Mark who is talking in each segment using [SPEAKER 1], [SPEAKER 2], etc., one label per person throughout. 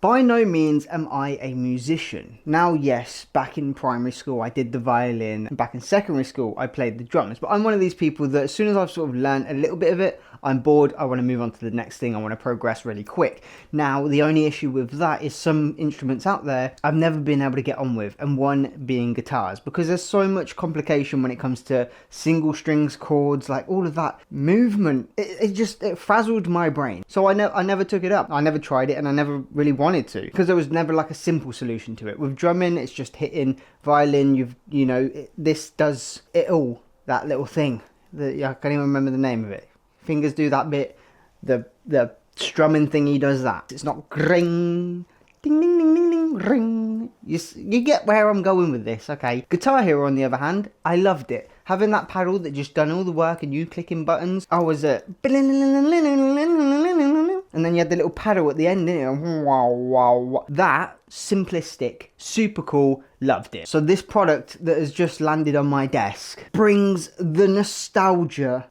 [SPEAKER 1] By no means am I a musician. Now, yes, back in primary school I did the violin, and back in secondary school I played the drums, but I'm one of these people that as soon as I've sort of learned a little bit of it, I'm bored, I want to move on to the next thing, I want to progress really quick. Now, the only issue with that is some instruments out there I've never been able to get on with, and one being guitars, because there's so much complication when it comes to single strings chords, like all of that movement. It frazzled my brain. So I never took it up. I never tried it, and I never really wanted to, because there was never like a simple solution to it. With drumming, it's just hitting. Violin, this does it all. That little thing. I can't even remember the name of it. Fingers do that bit. The strumming thingy does that. It's not ring, ding ding ding ding ding ring. You get where I'm going with this, okay? Guitar Hero, on the other hand, I loved it. Having that paddle that just done all the work and you clicking buttons. I was at and then you had the little paddle at the end, didn't you? Wow, wow. That, simplistic, super cool, loved it. So this product that has just landed on my desk brings the nostalgia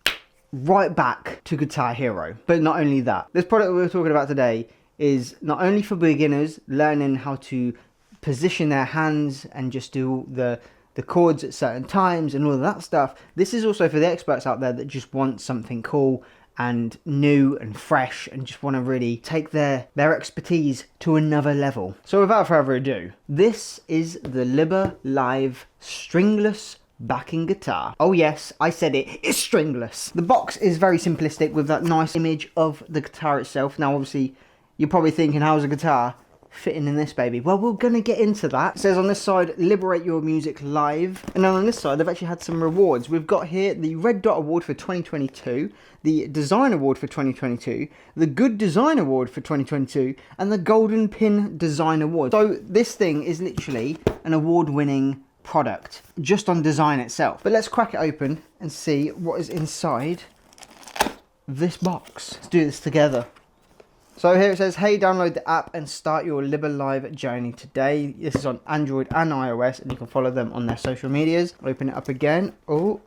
[SPEAKER 1] right back to Guitar Hero. But not only that, this product we're talking about today is not only for beginners learning how to position their hands and just do the chords at certain times and all of that stuff. This is also for the experts out there that just want something cool and new and fresh and just want to really take their expertise to another level. So without further ado, this is the LiberLive stringless backing guitar. Oh yes, I said it, it's stringless. The box is very simplistic with that nice image of the guitar itself. Now obviously you're probably thinking, how's a guitar fitting in this baby? Well, we're gonna get into that. It says on this side, liberate your music live, and then on this side they've actually had some rewards. We've got here the Red Dot Award for 2022, the Design Award for 2022, the Good Design Award for 2022, and the Golden Pin Design Award. So this thing is literally an award-winning product just on design itself. But let's crack it open and see what is inside this box. Let's do this together. So here it says, hey, download the app and start your LiberLive journey today. This is on Android and iOS, and you can follow them on their social medias. Open it up again. Oh,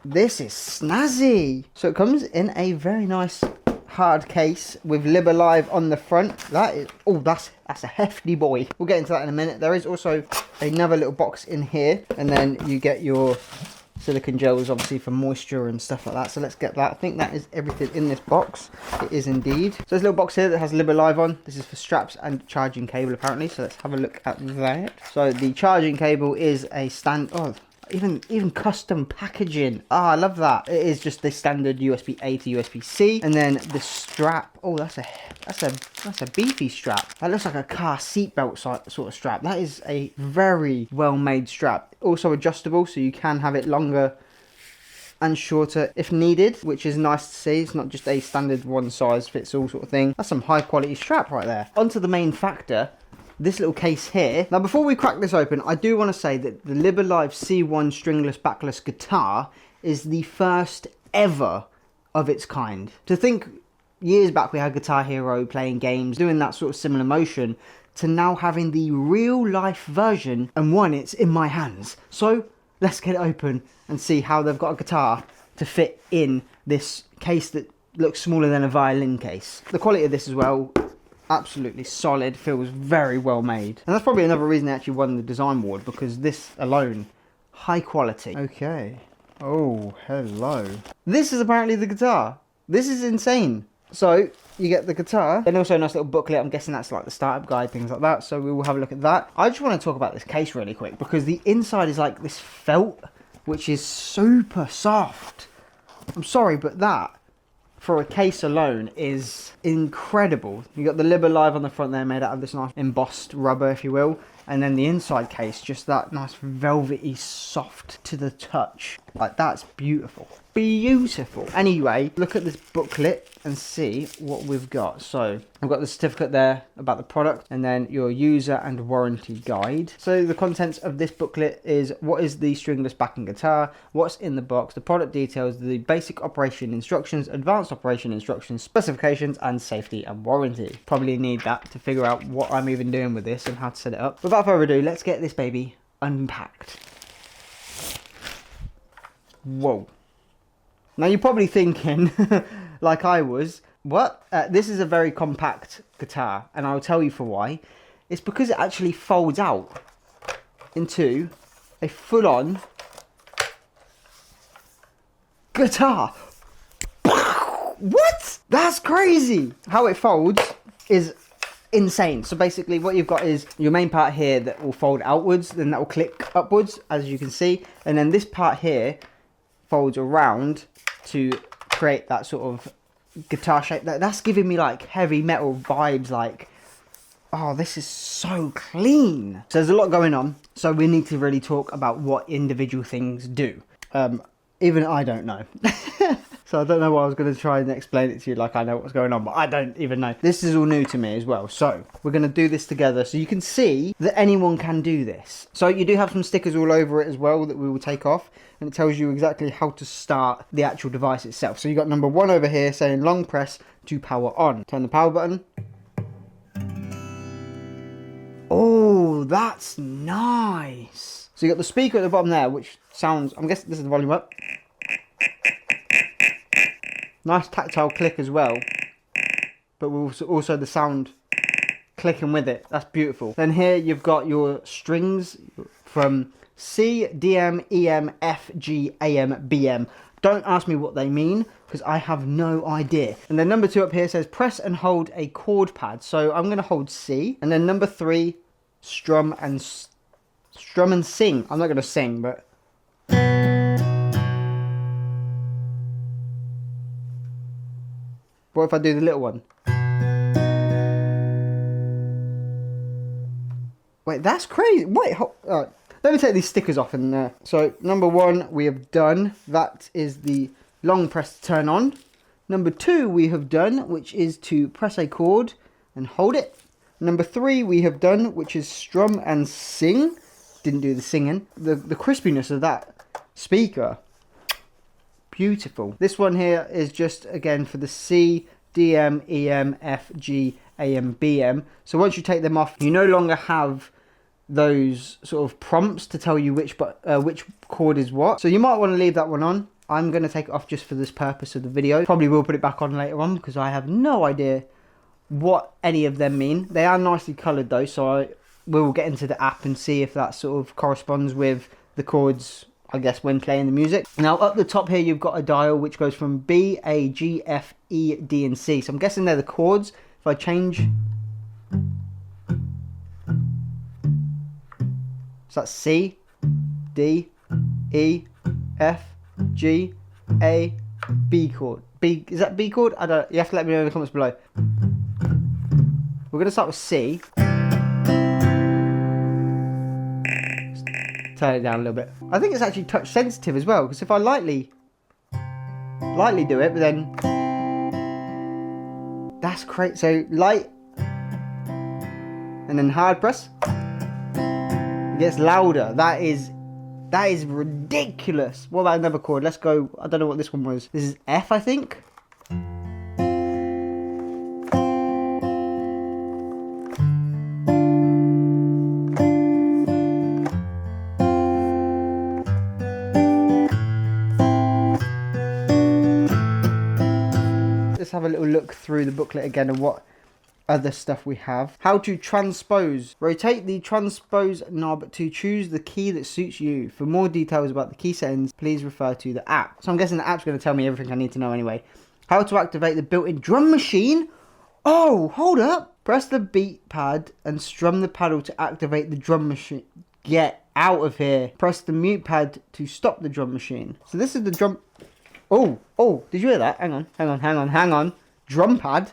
[SPEAKER 1] this is snazzy. So it comes in a very nice hard case with LiberLive on the front. That is, that's a hefty boy. We'll get into that in a minute. There is also another little box in here, and then you get your silicone gels, obviously, for moisture and stuff like that. So let's get that. I think that is everything in this box. It is indeed. So there's a little box here that has LiberLive on. This is for straps and charging cable, apparently. So let's have a look at that. So the charging cable is a even custom packaging. I love that. It is just the standard USB-A to USB-C, and then the strap. Oh, that's a beefy strap. That looks like a car seatbelt sort of strap. That is a very well made strap. Also adjustable, so you can have it longer and shorter if needed, which is nice to see. It's not just a standard one size fits all sort of thing. That's some high quality strap right there. Onto the main factor, this little case here. Now before we crack this open, I do want to say that the LiberLive C1 stringless backless guitar is the first ever of its kind. To think years back we had Guitar Hero playing games, doing that sort of similar motion, to now having the real life version, and one, it's in my hands. So let's get it open and see how they've got a guitar to fit in this case that looks smaller than a violin case. The quality of this as well, absolutely solid, feels very well made. And that's probably another reason they actually won the design award, because this alone, high quality. Okay. Oh, hello. This is apparently the guitar. This is insane. So you get the guitar, and also a nice little booklet. I'm guessing that's like the startup guide, things like that. So we will have a look at that. I just want to talk about this case really quick, because the inside is like this felt, which is super soft. I'm sorry, but that, for a case alone, is incredible. You got the LiberLive on the front there, made out of this nice embossed rubber, if you will. And then the inside case, just that nice velvety soft to the touch. Like, that's beautiful. Beautiful. Anyway, look at this booklet and see what we've got. So I've got the certificate there about the product, and then your user and warranty guide. So the contents of this booklet is what is the stringless backing guitar, what's in the box, the product details, the basic operation instructions, advanced operation instructions, specifications, and safety and warranty. Probably need that to figure out what I'm even doing with this and how to set it up. Without further ado, let's get this baby unpacked. Whoa. Now you're probably thinking, like I was, What? This is a very compact guitar, and I'll tell you for why. It's because it actually folds out into a full-on guitar. What? That's crazy. How it folds is insane. So basically what you've got is your main part here that will fold outwards, then that will click upwards, as you can see, and then this part here folds around to create that sort of guitar shape. That's giving me like heavy metal vibes, like, oh, this is so clean. So there's a lot going on, so we need to really talk about what individual things do. Even I don't know. So I don't know why I was going to try and explain it to you like I know what's going on, but I don't even know. This is all new to me as well. So we're going to do this together so you can see that anyone can do this. So you do have some stickers all over it as well that we will take off, and it tells you exactly how to start the actual device itself. So you got number 1 over here saying long press to power on. Turn the power button. Oh, that's nice. So you got the speaker at the bottom there, which sounds, I'm guessing this is the volume up. Nice tactile click as well, but also the sound clicking with it. That's beautiful. Then here you've got your strings from C, D, M, E, M, F, G, A, M, B, M. Don't ask me what they mean because I have no idea. And then number 2 up here says press and hold a chord pad. So I'm going to hold C. And then number 3, strum and sing. I'm not going to sing, but... What if I do the little one? Wait, that's crazy. Wait, right. Let me take these stickers off in there. So, number 1 we have done. That is the long press to turn on. Number 2 we have done, which is to press a chord and hold it. Number 3 we have done, which is strum and sing. Didn't do the singing. The crispiness of that speaker. Beautiful. This one here is just, again, for the C, D, M, E, M, F, G, A, M, B, M. So once you take them off, you no longer have those sort of prompts to tell you which chord is what. So you might want to leave that one on. I'm going to take it off just for this purpose of the video. Probably will put it back on later on because I have no idea what any of them mean. They are nicely coloured though, so we will get into the app and see if that sort of corresponds with the chords, I guess, when playing the music. Now up the top here you've got a dial which goes from B, A, G, F, E, D and C. So I'm guessing they're the chords. If I change, so that's C, D, E, F, G, A, B chord. B, is that B chord? I don't, you have to let me know in the comments below. We're going to start with C. Turn it down a little bit. I think it's actually touch sensitive as well, because if I lightly do it, but then that's great. So light and then hard press. It gets louder. That is ridiculous. What about another chord? Let's go. I don't know what this one was. This is F, I think. Let's have a little look through the booklet again and what other stuff we have. How to transpose. Rotate the transpose knob to choose the key that suits you. For more details about the key settings, please refer to the app. So I'm guessing the app's going to tell me everything I need to know anyway. How to activate the built-in drum machine. Oh, hold up. Press the beat pad and strum the paddle to activate the drum machine. Get out of here. Press the mute pad to stop the drum machine. So this is the drum... Oh, did you hear that? Hang on. Drum pad.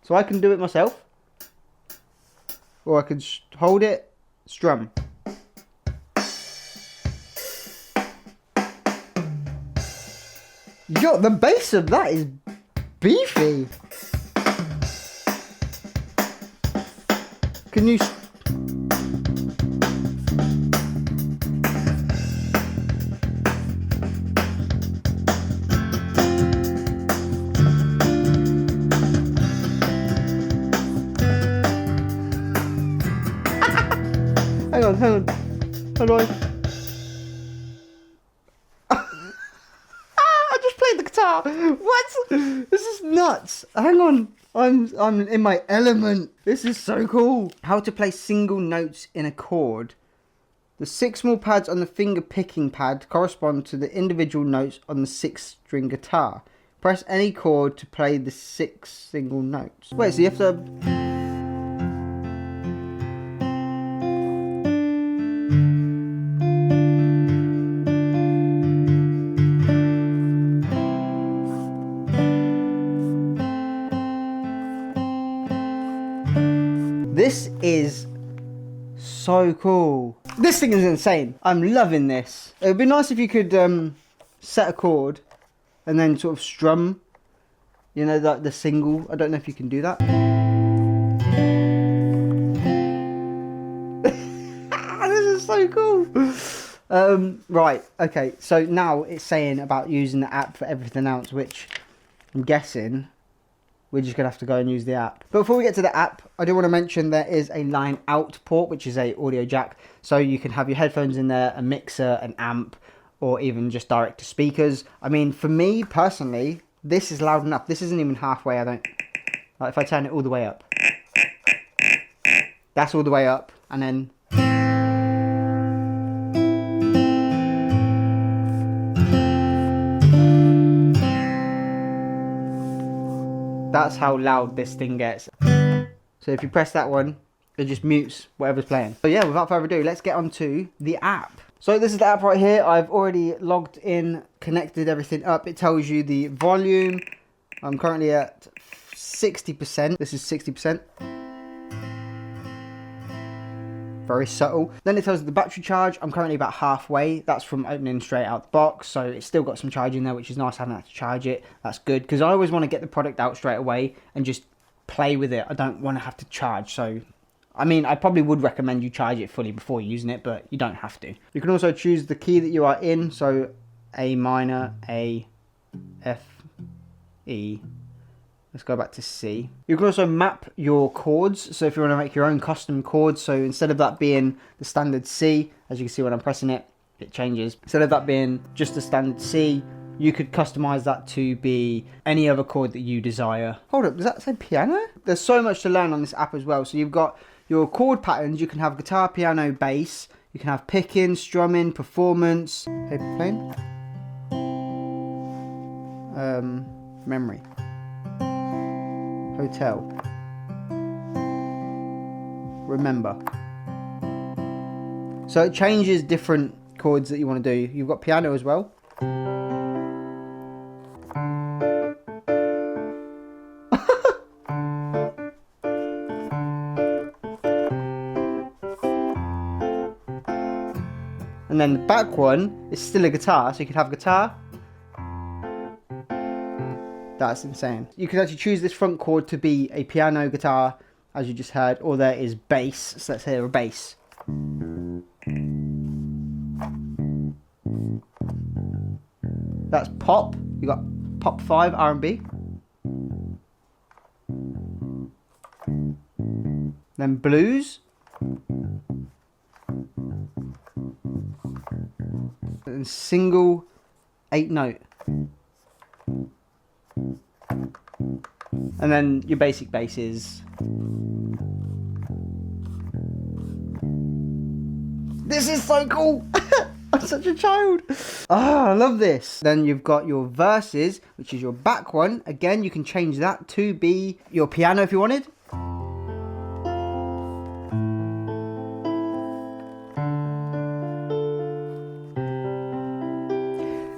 [SPEAKER 1] So I can do it myself. Or I can hold it, strum. Yo, the bass of that is beefy. Can you... Hang on. How do I... I just played the guitar. What? This is nuts. Hang on. I'm in my element. This is so cool. How to play single notes in a chord. The 6 small pads on the finger picking pad correspond to the individual notes on the 6-string guitar. Press any chord to play the 6 single notes. Wait, so you have to... This is so cool. This thing is insane. I'm loving this. It would be nice if you could set a chord and then sort of strum, you know, like the single. I don't know if you can do that. This is so cool. Right, okay, so now it's saying about using the app for everything else, which I'm guessing we're just going to have to go and use the app. But before we get to the app, I do want to mention there is a line out port, which is a audio jack. So you can have your headphones in there, a mixer, an amp, or even just direct to speakers. I mean, for me personally, this is loud enough. This isn't even halfway. Like if I turn it all the way up, that's all the way up, and then that's how loud this thing gets. So if you press that one, it just mutes whatever's playing. So yeah, without further ado, let's get on to the app. So this is the app right here. I've already logged in, connected everything up. It tells you the volume. I'm currently at 60%. This is 60%. Very subtle. Then it tells you the battery charge. I'm currently about halfway. That's from opening straight out the box. So it's still got some charge in there, which is nice. I haven't had to charge it. That's good, because I always want to get the product out straight away and just play with it. I don't want to have to charge. So, I mean, I probably would recommend you charge it fully before using it, but you don't have to. You can also choose the key that you are in. So A minor, A, F, E. Let's go back to C. You can also map your chords. So if you want to make your own custom chords, so instead of that being the standard C, as you can see when I'm pressing it, it changes. Instead of that being just the standard C, you could customize that to be any other chord that you desire. Hold up, does that say piano? There's so much to learn on this app as well. So you've got your chord patterns. You can have guitar, piano, bass. You can have picking, strumming, performance. Paper plane. Memory. Hotel. Remember. So it changes different chords that you want to do. You've got piano as well. And then the back one is still a guitar, so you could have guitar. That's insane. You can actually choose this front chord to be a piano, guitar, as you just heard, or there is bass. So let's hear a bass. That's pop. You got pop 5 R&B. Then blues. And single 8 note. And then your basic bass is... This is so cool! I'm such a child! Ah, I love this! Then you've got your verses, which is your back one. Again, you can change that to be your piano if you wanted.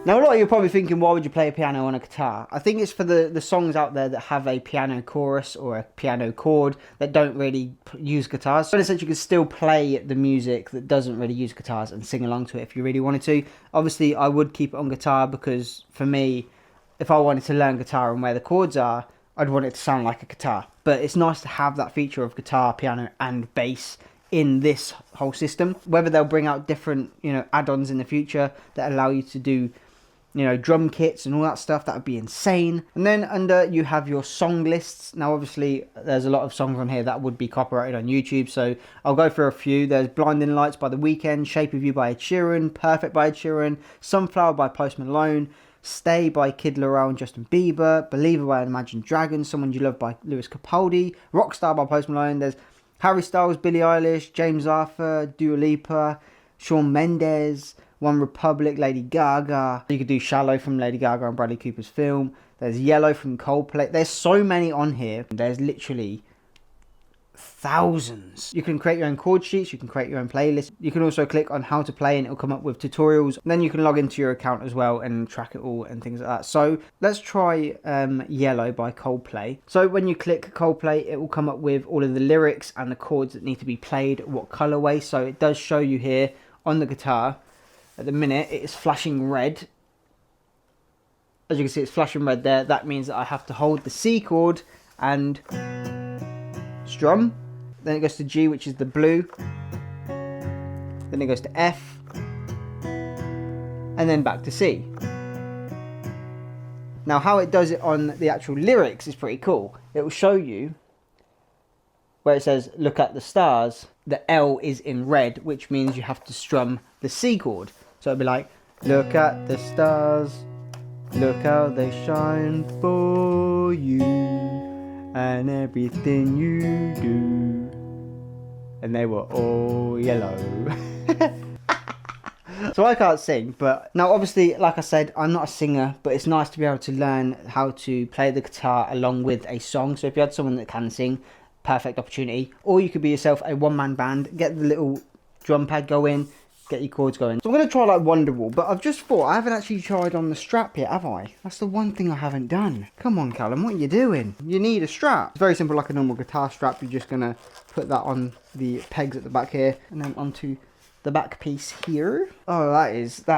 [SPEAKER 1] Now, a lot of you are probably thinking, why would you play a piano on a guitar? I think it's for the songs out there that have a piano chorus or a piano chord that don't really use guitars. So in a sense, you can still play the music that doesn't really use guitars and sing along to it if you really wanted to. Obviously, I would keep it on guitar because, for me, if I wanted to learn guitar and where the chords are, I'd want it to sound like a guitar. But it's nice to have that feature of guitar, piano, and bass in this whole system. Whether they'll bring out different, add-ons in the future that allow you to do drum kits and all that stuff, that would be insane. And then under you have your song lists. Now obviously there's a lot of songs on here that would be copyrighted on YouTube, so I'll go through a few. There's Blinding Lights by The Weeknd, Shape of You by Ed Sheeran, Perfect by Ed Sheeran, Sunflower by Post Malone, Stay by Kid Laroi and Justin Bieber, Believer by Imagine Dragons, Someone You Love by Lewis Capaldi, Rockstar by Post Malone. There's Harry Styles, Billie Eilish, James Arthur, Dua Lipa, Shawn Mendes, One Republic, Lady Gaga. You could do Shallow from Lady Gaga and Bradley Cooper's film. There's Yellow from Coldplay. There's so many on here. There's literally thousands. You can create your own chord sheets, you can create your own playlist. You can also click on how to play and it'll come up with tutorials. Then you can log into your account as well and track it all and things like that. So let's try Yellow by Coldplay. So when you click Coldplay, it will come up with all of the lyrics and the chords that need to be played, what colorway. So it does show you here on the guitar. At the minute it is flashing red. As you can see, it's flashing red there. That means that I have to hold the C chord and strum. Then it goes to G, which is the blue. Then it goes to F. And then back to C. Now how it does it on the actual lyrics is pretty cool. It will show you where it says, look at the stars. The L is in red, which means you have to strum the C chord. So it'll be like, look at the stars. Look how they shine for you, and everything you do, and they were all yellow. So I can't sing, but now obviously, like I said, I'm not a singer, but it's nice to be able to learn how to play the guitar along with a song. So if you had someone that can sing, perfect opportunity. Or you could be yourself a one-man band, get the little drum pad going, get your chords going. So I'm going to try like Wonderwall, but I've just thought, I haven't actually tried on the strap yet, have I? That's the one thing I haven't done. Come on, Callum, what are you doing? You need a strap. It's very simple, like a normal guitar strap. You're just going to put that on the pegs at the back here, and then onto the back piece here. Oh, that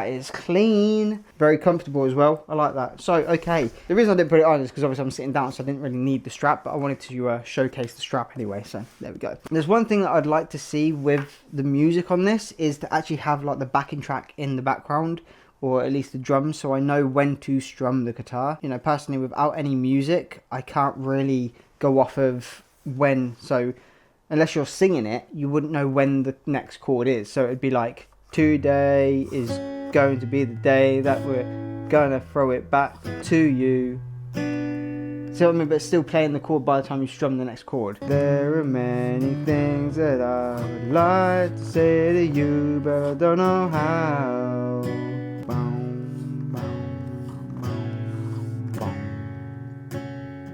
[SPEAKER 1] is clean. Very comfortable as well. I like that. So, okay. The reason I didn't put it on is because obviously I'm sitting down, so I didn't really need the strap, but I wanted to showcase the strap anyway, so there we go. And there's one thing that I'd like to see with the music on this is to actually have like the backing track in the background, or at least the drums, so I know when to strum the guitar. You know, personally, without any music, I can't really go off of when, so unless you're singing it, you wouldn't know when the next chord is. So it'd be like, today is going to be the day that we're gonna throw it back to you. See what I mean? But it's still playing the chord by the time you strum the next chord. There are many things that I would like to say to you, but I don't know how. Boom, boom, boom,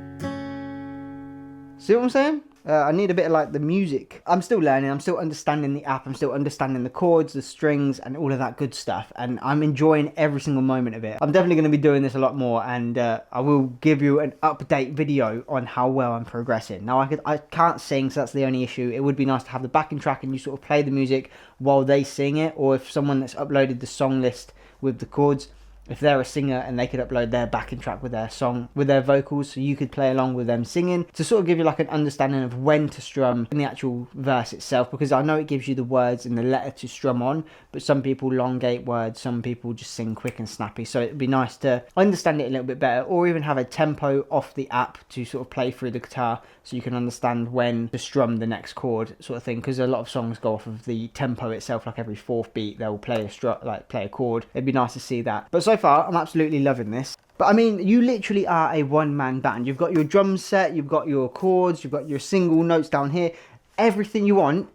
[SPEAKER 1] boom. See what I'm saying? I need a bit of like the music. I'm still learning, I'm still understanding the app, I'm still understanding the chords, the strings, and all of that good stuff. And I'm enjoying every single moment of it. I'm definitely going to be doing this a lot more, and I will give you an update video on how well I'm progressing. Now, I can't sing, so that's the only issue. It would be nice to have the backing track and you sort of play the music while they sing it, or if someone that's uploaded the song list with the chords, if they're a singer and they could upload their backing track with their song, with their vocals, so you could play along with them singing, to sort of give you like an understanding of when to strum in the actual verse itself, because I know it gives you the words and the letter to strum on, but some people elongate words, some people just sing quick and snappy, so it'd be nice to understand it a little bit better, or even have a tempo off the app to sort of play through the guitar so you can understand when to strum the next chord, sort of thing, because a lot of songs go off of the tempo itself. Like every fourth beat they'll play a chord. It'd be nice to see that. But so far I'm absolutely loving this. But I mean, you literally are a one-man band. You've got your drum set, you've got your chords, you've got your single notes down here, everything you want,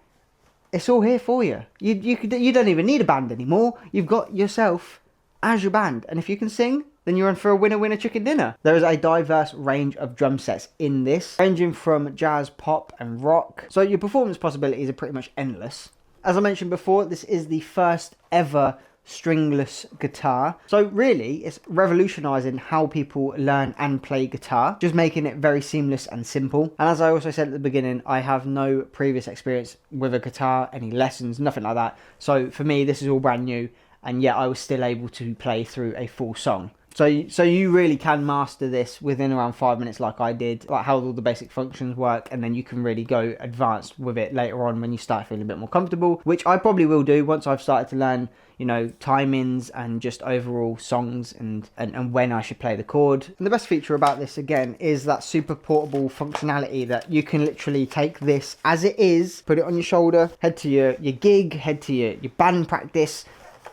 [SPEAKER 1] it's all here for you. You don't even need a band anymore. You've got yourself as your band, and if you can sing, then you're in for a winner chicken dinner. There is a diverse range of drum sets in this, ranging from jazz, pop and rock, so your performance possibilities are pretty much endless. As I mentioned before, this is the first ever stringless guitar, so really it's revolutionizing how people learn and play guitar, just making it very seamless and simple. And as I also said at the beginning, I have no previous experience with a guitar, any lessons, nothing like that, so for me this is all brand new, and yet I was still able to play through a full song. So you really can master this within around 5 minutes, like I did, like how all the basic functions work, and then you can really go advanced with it later on when you start feeling a bit more comfortable, which I probably will do once I've started to learn, you know, timings and just overall songs and when I should play the chord. And the best feature about this, again, is that super portable functionality, that you can literally take this as it is, put it on your shoulder, head to your gig, head to your band practice,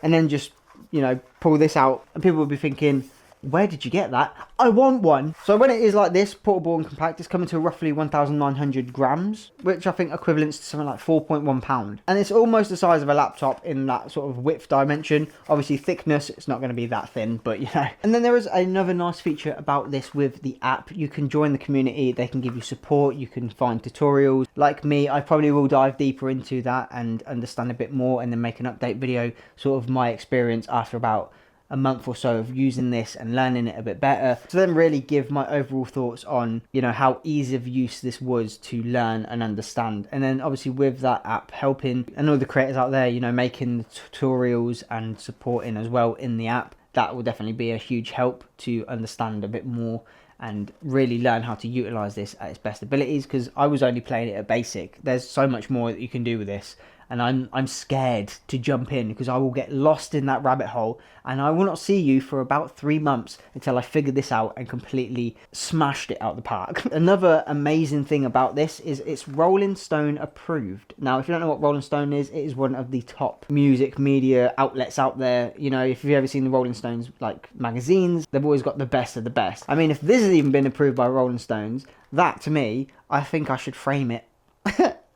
[SPEAKER 1] and then just, you know, pull this out. And people will be thinking, where did you get that? I want one. So when it is like this, portable and compact, it's coming to roughly 1,900 grams, which I think equivalents to something like 4.1 pound. And it's almost the size of a laptop in that sort of width dimension. Obviously thickness, it's not going to be that thin, but you know. And then there is another nice feature about this with the app. You can join the community, they can give you support, you can find tutorials. Like me, I probably will dive deeper into that and understand a bit more and then make an update video, sort of my experience after about a month or so of using this and learning it a bit better, to then really give my overall thoughts on, you know, how easy of use this was to learn and understand. And then obviously with that app helping and all the creators out there, you know, making the tutorials and supporting as well in the app, that will definitely be a huge help to understand a bit more and really learn how to utilize this at its best abilities, because I was only playing it at basic. There's so much more that you can do with this, and I'm scared to jump in because I will get lost in that rabbit hole, and I will not see you for about 3 months until I figure this out and completely smashed it out the park. Another amazing thing about this is it's Rolling Stone approved. Now, if you don't know what Rolling Stone is, it is one of the top music media outlets out there. You know, if you've ever seen the Rolling Stones like magazines, they've always got the best of the best. I mean, if this has even been approved by Rolling Stones, that to me, I think I should frame it.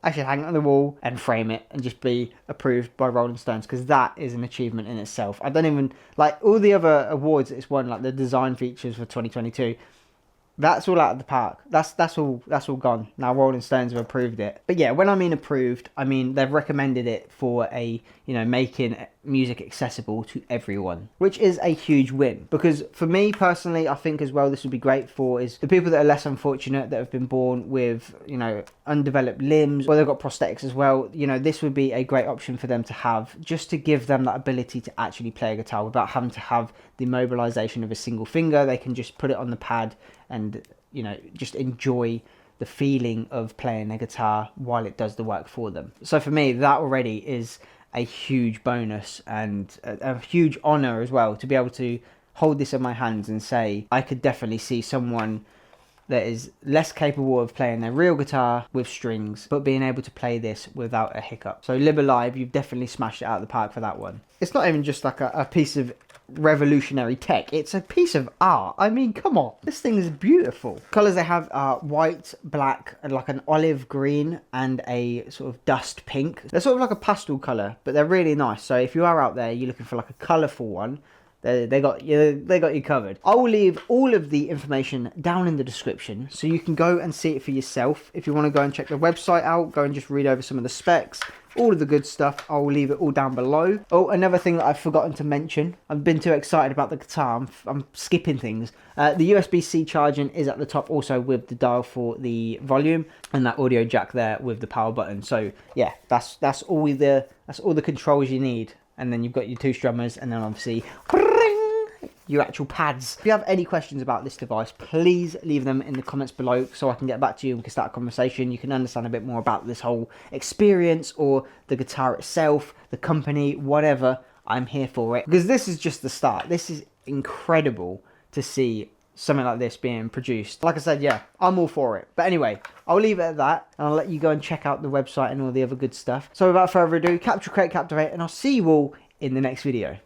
[SPEAKER 1] I should hang it on the wall and frame it and just be approved by Rolling Stones, because that is an achievement in itself. I don't even, like, all the other awards it's won, like the design features for 2022, that's all out of the park. That's all gone. Now Rolling Stones have approved it. But yeah, when I mean approved, I mean they've recommended it for a, you know, making music accessible to everyone, which is a huge win. Because for me personally, I think as well this would be great for is the people that are less unfortunate, that have been born with, you know, undeveloped limbs, or they've got prosthetics as well. You know, this would be a great option for them to have, just to give them that ability to actually play a guitar without having to have the mobilization of a single finger. They can just put it on the pad and, you know, just enjoy the feeling of playing a guitar while it does the work for them. So for me, that already is a huge bonus and a huge honor as well, to be able to hold this in my hands and say I could definitely see someone that is less capable of playing their real guitar with strings, but being able to play this without a hiccup. So LiberLive, you've definitely smashed it out of the park for that one. It's not even just like a piece of revolutionary tech, it's a piece of art. I mean, come on, this thing is beautiful. Colors they have are white, black, and like an olive green and a sort of dust pink. They're sort of like a pastel color, but they're really nice. So if you are out there, you're looking for like a colorful one, they got you covered. I will leave all of the information down in the description so you can go and see it for yourself. If you want to go and check the website out, go and just read over some of the specs, all of the good stuff, I will leave it all down below. Oh, another thing that I've forgotten to mention, I've been too excited about the guitar, I'm skipping things. The USB-C charging is at the top, also with the dial for the volume, and that audio jack there with the power button. So yeah, that's all the controls you need. And then you've got your 2 strummers, and then obviously your actual pads. If you have any questions about this device, please leave them in the comments below so I can get back to you and we can start a conversation. You can understand a bit more about this whole experience, or the guitar itself, the company, whatever. I'm here for it, because this is just the start. This is incredible to see something like this being produced. Like I said, yeah, I'm all for it. But anyway, I'll leave it at that, and I'll let you go and check out the website and all the other good stuff. So without further ado, capture, create, captivate, and I'll see you all in the next video.